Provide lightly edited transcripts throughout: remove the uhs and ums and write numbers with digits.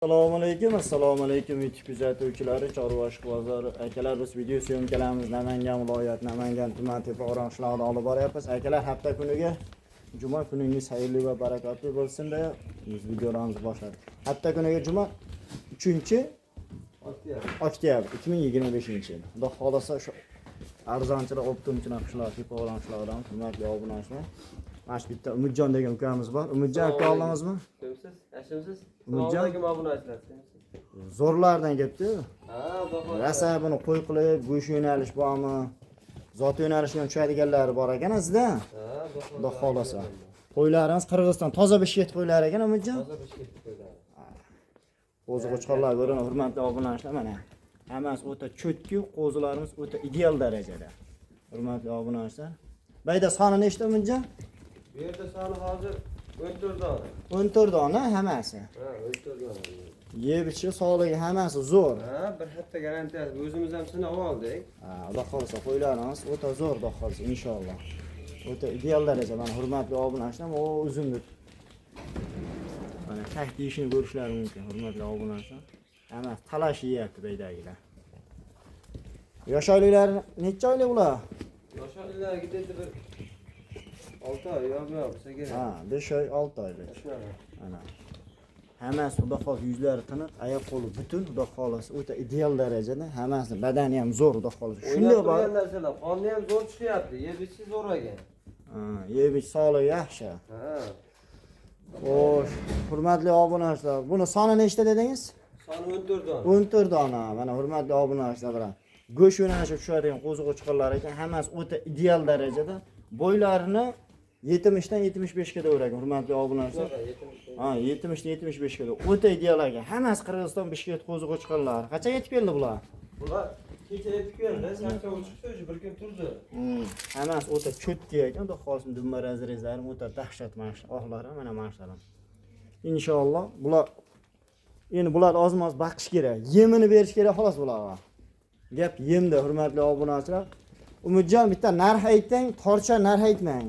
Assalomu alaykum YouTube kuzatuvchilari, chorva ishqibozlari, akalar, biz video syomkalarimiz Namangan viloyat, Namangan tuman Tepao'ron qishlog'ida olib boryapmiz. Akalar, hafta kuniga juma kuningiz xayrli va barakatli bo'lsin deb biz videolarimizni boshladik. Hafta kuniga juma 3-oktyabr 2025-yil. Xudo xolasa shu arzonchilar optimchilar qishloq Tepao'ron qishlog'idan hurmatli obunachilar. Mana bitta Umidjon degan ukamiz bor. Umidjon aka oldingizmi? Kimsiz? Yashimsiz? Umidjon obunachilar. zo'rlardan ketdi. Ha, xudo Rasa buni qo'y qilib, go'sht yo'nalish bormi? Zot yo'nalishga tushadiganlari bor ekan sizda. Ha, Xudo xolasa. Qo'ylarimiz Qirg'iziston toza bishket qo'ylar ekan, Umidjon. toza bishket qo'ylar. Qo'zi qo'chqorlar ko'rin, hurmatli obunachilar, mana. Hammasi o'ta cho'tki, qo'zilarimiz o'ta ideal darajada. Hurmatli obunachilar. Bayda soni nechta, Umidjon? Bu yerda soni hozir 14 dona. 14 dona hammasi. Ha, 14 dona. Yeb ichi sog'ligi hammasi zo'r. Ha, bir hafta garantiyasi. O'zimiz ham sinab oldik. Ha, xudo xolasa qo'ylarimiz o'ta zo'r, xudo xolasa inshaalloh. O'ta ideal darajada, mana hurmatli obunachilar, o uzunlik. Mana takt ishini ko'rishlari mumkin, hurmatli obunachilar. Hammasi talash yeyapti baydagilar. Yosh oyliklar necha oylik ular? Yosh oyliklar ketdi bir 6 oy yo'q, bo'lsa kerak. Ha, 5 oy, 6 oylik. Ana. Hammasi xudo xolasa yuzlari tiniq, oyoq qo'li butun, xudo xolasa o'ta ideal darajada, hammasi badani ham zo'r, xudo xolasa. Shunday bor. narsalar, qonni ham zo'r chiqyapti, yeb-ichi zo'r ekan. Ha, yeb-ich sog'ligi yaxshi. Ha. Xo'sh, hurmatli obunachilar, buni soni nechta dedingiz? Soni 14 dona. 14 dona. Mana hurmatli obunachilar bilan go'sht yo'nalishi tushadigan qo'ziqo'chqonlar ekan, hammasi o'ta ideal darajada. Bo'ylarini 70 dan 75 ga davr ekan, hurmatli obunachilar. Ha, 70 dan 75 ga. O'ta ideal ekan. Hammasi Qirg'iziston Bishkek qo'ziqo'chqonlari. Qachon yetib keldi bular? Bular kecha yetib keldi, sakson chiqdi, bir kun turdi. Hammasi o'ta cho'tki ekan, xudo xolasa dumma razrezlari o'ta dahshat mashq, oxlari mana mashqlar. Inshaalloh bular endi bular oz-moz baqish kerak. Yemini berish kerak xolos bularga. Gap yemda, hurmatli obunachilar. Umidjon bitta narx ayting, torcha narx aytmang.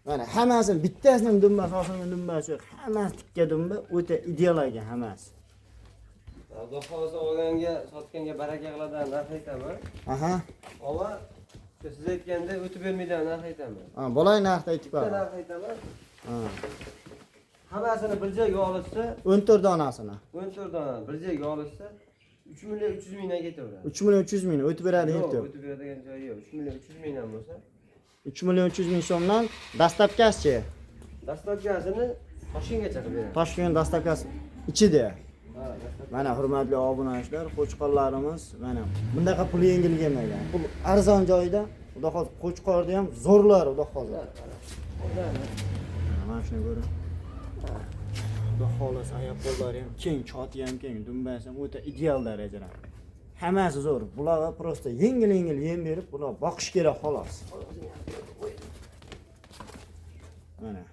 Mana hammasini bittasining dumbasi, osonga dumbasi yo'q. Hammasi tikka dumba, o'ta ideal ekan hammasi. Xudo xolasa olganga, sotganga baraka qiladigan narx aytaman. Aha. Ava siz aytganda o'tib bermaydigan narx aytaman. Ha, bo'lay narx aytib Bitta qo'y. narx aytaman. Ha. Hammasini bir joyga olishsa, 14 donasini. 14 dona bir joyga olishsa 3 million 300 mingdan ketaveradi. 3 million 300 ming o'tib beradi Yo'q, debdi. o'tib beradigan joyi yo'q. 3 million 300 mingdan bo'lsa, 3 million 300 ming so'mdan dastlabkasi. dastlabkasini Toshkentgacha qilib beradi. Toshkent dastlabkasi ichida. Ha, dastlab. Mana hurmatli obunachilar, qo'chqorlarimiz mana bundaqa pul yengil kelmagan. Pul arzon joyda, xudo xolasa qo'chqorda ham zo'rlar, xudo xolasa. Mana shuni ko'ring. Xudo xolasa oyoq qo'llari ham keng, choti ham keng, dumbasi ham o'ta ideal darajada. Hammasi zo'r. Bularga prosta yengil-yengil yem berib, bular boqish kerak xolos. Mana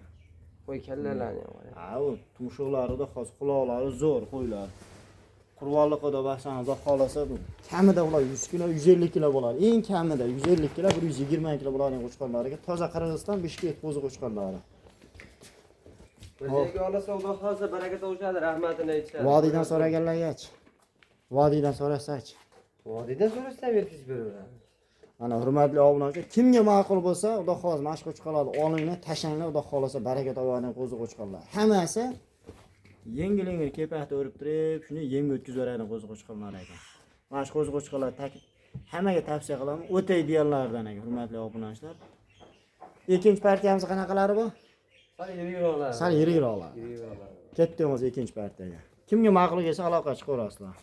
Qo'y kallalarni ham qarang. ha, u tumshuqlarida xos quloqlari zo'r qo'ylar. Qurvonliqida bahsan xudo xolasa bu kamida ular 100 kilo, 150 kilo bo'ladi. Eng kamida 150 kilo, 120 kilo bo'ladigan qo'chqorlariga toza Qirg'iziston Bishkek qo'ziqo'chqonlari. Bir joyga olsa, Xudo xolasa baraka topishadi, rahmatini aytishadi. Vodiydan so'raganlarga-chi. Vodiydan so'rasak-chi. Vodiydan so'rashsam yetkazib beraveradi. Mana hurmatli obunachilar, kimga ma'qul bo'lsa, xudo xolasa mashq qo'chqonlarni olinglar, tashanglar, xudo xolasa baraka topadigan qo'ziqo'chqonlar. Hammasi yengil-yengil kepakda o'rib turib, shuni yemga o'tkazib beradigan qo'ziqo'chqonlar ekan. Mana shu qo'ziqo'chqonlar hammaga tavsiya qilaman, o'ta ideallardan ekan, hurmatli obunachilar. Ikkinchi partiyamiz qanaqalari bu? Sal yiriroqlar. Sal yiriroqlar. Yiriroqlar. Ketdimiz ikkinchi partiyaga. Kimga ma'qul kelsa aloqa chiqarasizlar.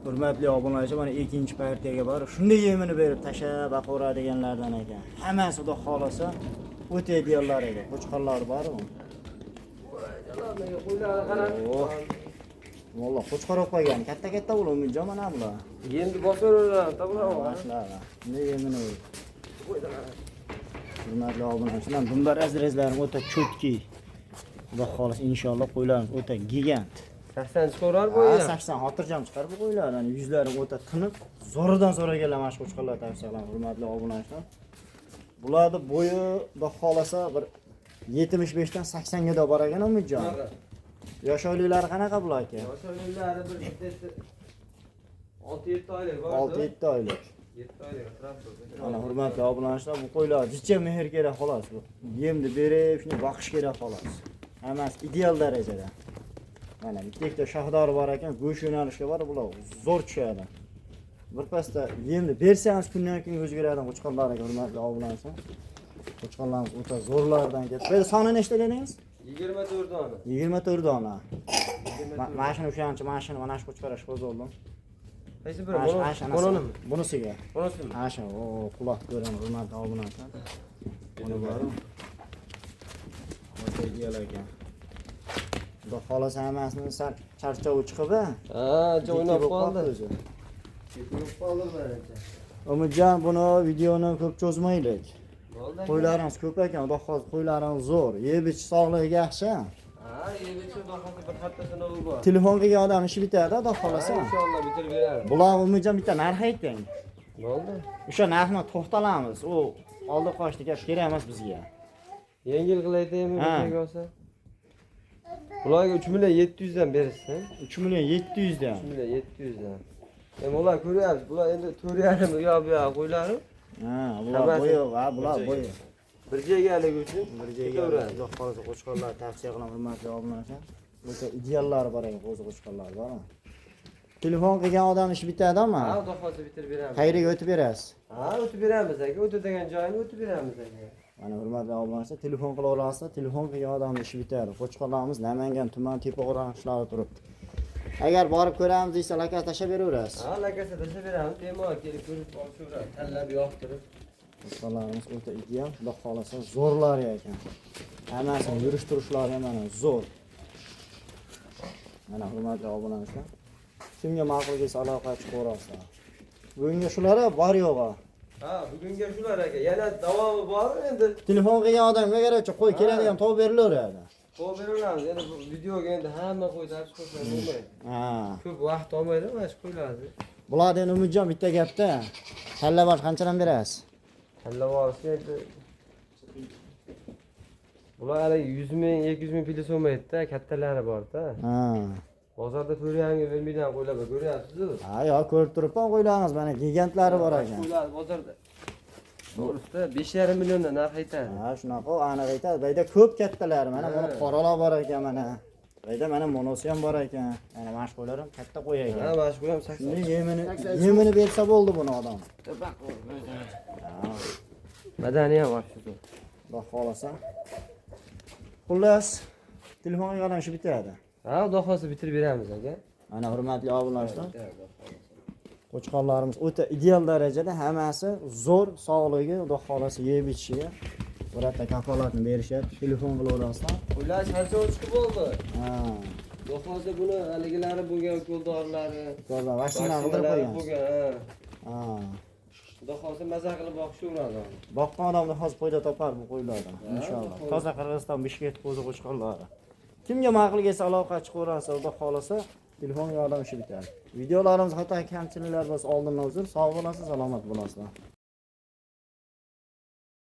Hurmatli obunachilar, mana ikkinchi partiyaga borib, shunday yemini berib tashlab baqiradiganlardan ekan. Hammasi xudo xolasa o'ta ideallar ekan. Qo'chqorlar bormi? Qo'ylarga qarang. Valloh, qo'chqor olib qo'ygan. Katta-katta bo'lib, Umidjon mana bular. Endi bosaveradi, to'g'ri. Mashlar. Shunday yemini berib. Hurmatli obunachilar, dumba razrezlarim o'ta cho'tki. Xudo xolasa inshaalloh qo'ylarimiz o'ta gigant. 80 chiqarar bu Ha, yer. 80 xotirjam chiqarib qo'ylar. Ya'ni yuzlari o'ta tiniq, zo'ridan so'raganlar mashq qo'chqonlar tavsiya qilaman, hurmatli obunachilar. Bularning bo'yi xudo xolasa bir 75 dan 80 ga bor ekan, Umidjon. Yosh oyliklari qanaqa bular aka? Yosh oyliklari bir 6-7 oylik bor. 6-7 oylik. 7 oylik atrofda. Mana hurmatli obunachilar, bu qo'ylar jicha mehr kerak xolos bu. Yemni berib, shuni boqish kerak xolos. Hammasi ideal darajada. Mana bitta shohdori bor ekan, go'sht yo'nalishga bor, bular zo'r tushadi. Birpasda yemni bersangiz kundan kunga o'zgaradi qo'chqonlarga hurmatli obunachilar. Qo'chqonlarimiz o'ta zo'rlardan ketdi. Bu soni nechta dedingiz? 24 dona. 24 dona. Mashina o'shancha mashina mana shu qo'chqarash qo'zoldim. Qaysi biri? Bunimi? Bunisiga. Bunisimi? Ha shu, o quloq ko'raman, hurmatli obunachilar. Buni bor. O'ta ideal ekan. Xudo xolasa hammasini sal charchovi chiqib, Ha, o'ynab qoldi. o'zi. O'ynab qoldi menimcha. Umidjon, buni videoni ko'p cho'zmaylik. Bo'ldi. Qo'ylarimiz ko'p ekan, xudo xolasa qo'ylarimiz zo'r. Yeb ichish sog'ligiga yaxshi. Ha, yebichi bahoti bir hattasini u bor. Telefon qilgan odam ishi bitadi, xudo xolasa. Inshaalloh bitirib beramiz. Bular Umidjon bitta narx ayting. Bo'ldi. O'sha narxni to'xtalamiz. U oldi qochdi gap kerak emas bizga. Yengil qilayotganmi Ha. bizga olsa? Ularga 3 million 700 dan berishsin. 3 million 700 dan. 3 million 700 dan. Ular ko'ryapmiz. Bular endi 4,5 bu yoq qo'ylari. Ha, bular Hammasi bo'yi, ha, bular bo'yi. Bir joygalig uchun Bir joyga uzoq qolsa qo'chqonlar tavsiya qilaman hurmatli obunachilar. O'ta ideallari bor ekan, o'zi qo'chqonlar bormi? Telefon qilgan odam ish bitadimi? Ha, xudo xohlasa bitirib beramiz. Qayerga o'tib berasiz? Ha, o'tib beramiz aka. O'tib degan joyini o'tib beramiz aka. Mana hurmatli obunachilar, telefon qila olasizlar, telefon qilgan odamning ishi bitadi. Qo'chqonlarimiz Namangan tuman tepa o'rnashlarida turibdi. Agar borib ko'ramiz desa, lakaz tashlab beraverasiz. Ha, lakasa tashlab beramiz. Bemalol kelib ko'rib olishaveradi. Tanlab yoqtirib. Qo'chqonlarimiz o'ta ideal, xudo xolasa zo'rlar ekan. Hammasini yurish-turishlari mana zo'r. Mana hurmatli obunachilar, kimga ma'qul kelsa aloqa chiqaverasizlar. Bugunga shular bor yo'g'i. Ha, bugunga shular aka. Yana davomi bor endi. Telefon qilgan odamga kerakcha qo'y keladigan to'g'ri berilaveradi. Qo'yib beramiz. Endi bu videoga endi hamma qo'y tartib qo'ysa bo'lmaydi. Ha. Ko'p vaqt olmaydi, mana shu qo'ylarni. Bularni endi Umidjon bitta gapda. Kalla bosh qanchadan berasiz? Tanlab olsa endi bular hali 100 ming, 200 ming puli so'maydi-da, kattalari bor-da. Ha. Bozorda 4,5 ga vermaydigan qo'ylar bor, ko'ryapsiz-ku? Ha, yo'q, ko'rib turibman qo'ylaringiz, mana gigantlari bor ekan. Qo'ylar bozorda. To'g'risida 5,5 milliondan narx aytadi. Ha, shunaqa aniq aytadi. Bayda ko'p kattalari, mana buni qoralar bor ekan mana. Bayda mana monosi ham bor ekan. Mana mana shu qo'ylar ham katta qo'y Ha, ekan. mana shu ham 80. Shuni yemini bersa bo'ldi buni odam. Ha, Madaniy ham bor shu. xudo xolasa. Xullas, telefon qilgan odam ishi bitadi. Ha, xudo xohlasa bitirib beramiz aka. Mana hurmatli obunachilar, qo'chqonlarimiz o'ta ideal darajada, hammasi zo'r, sog'ligi, xudo xolasa yeb ichishiga birotta kafolatni berishadi. Telefon qilaverasizlar. Qo'ylar charchoq chiqib bo'ldi. Ha, Xudo xohlasa buni haligilari bo'lgan ko'ldorlari, ko'rba vaksina qildirib qo'ygan. bo'lgan. Ha. Xudo xohlasa maza qilib boqishaveradi. Boqqan odamni hozir foyda topar bu qo'ylardan, inshaalloh. Toza Qirg'iziston Bishkek qo'zi qo'chqonlari. Kimga ma'qul kelsa aloqa chiqaverasa, xudo xolasa telefon yordam ishi bitadi. Videolarimiz xato kamchiliklar bo'lsa oldindan uzr. Sog' bo'lasiz, salomat bo'lasizlar.